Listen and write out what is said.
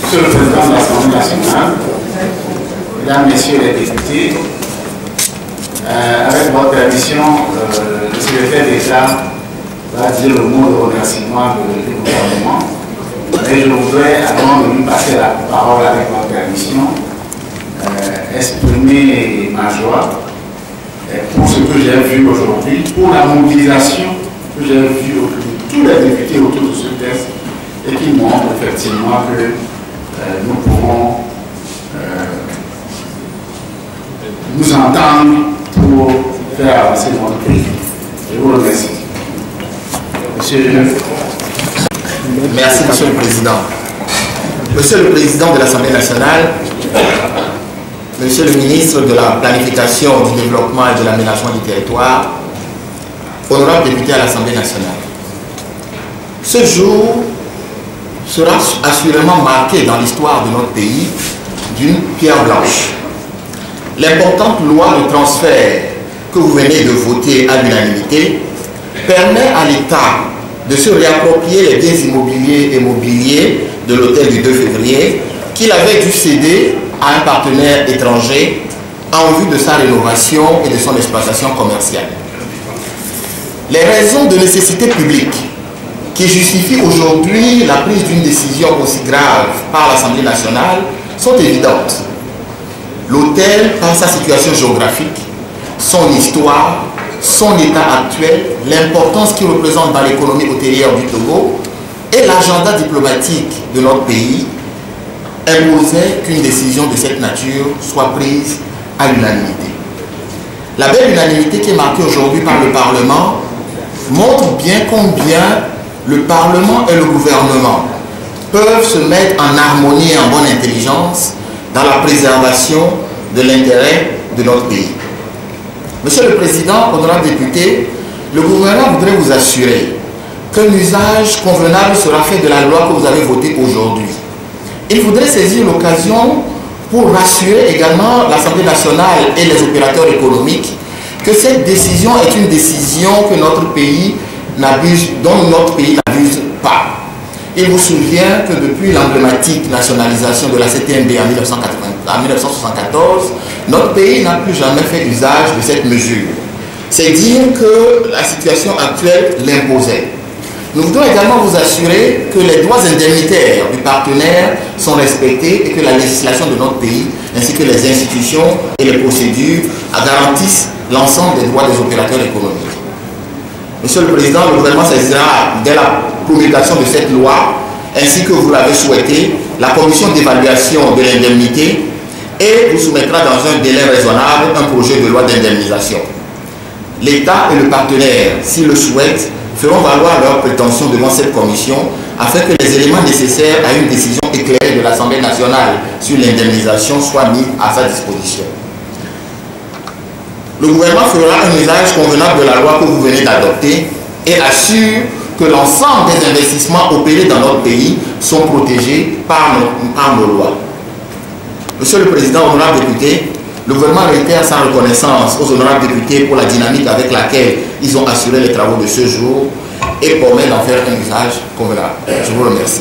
Monsieur le Président de l'Assemblée nationale, Mesdames, Messieurs les députés, avec votre permission, le secrétaire d'État va dire le mot de remerciement du gouvernement. Mais je voudrais, avant de lui passer la parole avec votre permission, exprimer ma joie pour ce que j'ai vu aujourd'hui, pour la mobilisation que j'ai vue autour de tous les députés autour de ce texte et qui montre effectivement que nous pourrons nous entendre pour faire avancer notre pays. Je vous remercie. Merci, Monsieur le Président. Monsieur le Président de l'Assemblée nationale, Monsieur le ministre de la Planification, du Développement et de l'Aménagement du territoire, honorable député à l'Assemblée nationale. Ce jour sera assurément marqué dans l'histoire de notre pays d'une pierre blanche. L'importante loi de transfert que vous venez de voter à l'unanimité permet à l'État de se réapproprier les biens immobiliers et mobiliers de l'hôtel du 2 février qu'il avait dû céder à un partenaire étranger en vue de sa rénovation et de son exploitation commerciale. Les raisons de nécessité publique qui justifient aujourd'hui la prise d'une décision aussi grave par l'Assemblée nationale sont évidentes. L'hôtel, par sa situation géographique, son histoire, son état actuel, l'importance qu'il représente dans l'économie hôtelière du Togo et l'agenda diplomatique de notre pays, imposait qu'une décision de cette nature soit prise à l'unanimité. La belle unanimité qui est marquée aujourd'hui par le Parlement montre bien combien le Parlement et le gouvernement peuvent se mettre en harmonie et en bonne intelligence dans la préservation de l'intérêt de notre pays. Monsieur le Président, honorable député, le gouvernement voudrait vous assurer qu'un usage convenable sera fait de la loi que vous avez votée aujourd'hui. Il faudrait saisir l'occasion pour rassurer également l'Assemblée nationale et les opérateurs économiques que cette décision est une décision que notre pays n'abuse, dont notre pays n'abuse pas. Il vous souvient que depuis l'emblématique nationalisation de la CTMB en 1974, notre pays n'a plus jamais fait usage de cette mesure. C'est dire que la situation actuelle l'imposait. Nous voudrons également vous assurer que les droits indemnitaires du partenaire sont respectés et que la législation de notre pays, ainsi que les institutions et les procédures, garantissent l'ensemble des droits des opérateurs économiques. Monsieur le Président, le gouvernement saisira dès la promulgation de cette loi, ainsi que vous l'avez souhaité, la commission d'évaluation de l'indemnité et vous soumettra dans un délai raisonnable un projet de loi d'indemnisation. L'État et le partenaire, s'ils le souhaitent, feront valoir leurs prétentions devant cette commission afin que les éléments nécessaires à une décision éclairée de l'Assemblée nationale sur l'indemnisation soient mis à sa disposition. Le gouvernement fera un usage convenable de la loi que vous venez d'adopter et assure que l'ensemble des investissements opérés dans notre pays sont protégés par nos lois. Monsieur le Président, honorable député, le gouvernement réitère sa reconnaissance aux honorables députés pour la dynamique avec laquelle ils ont assuré les travaux de ce jour et promet d'en faire un usage convenable. Je vous remercie.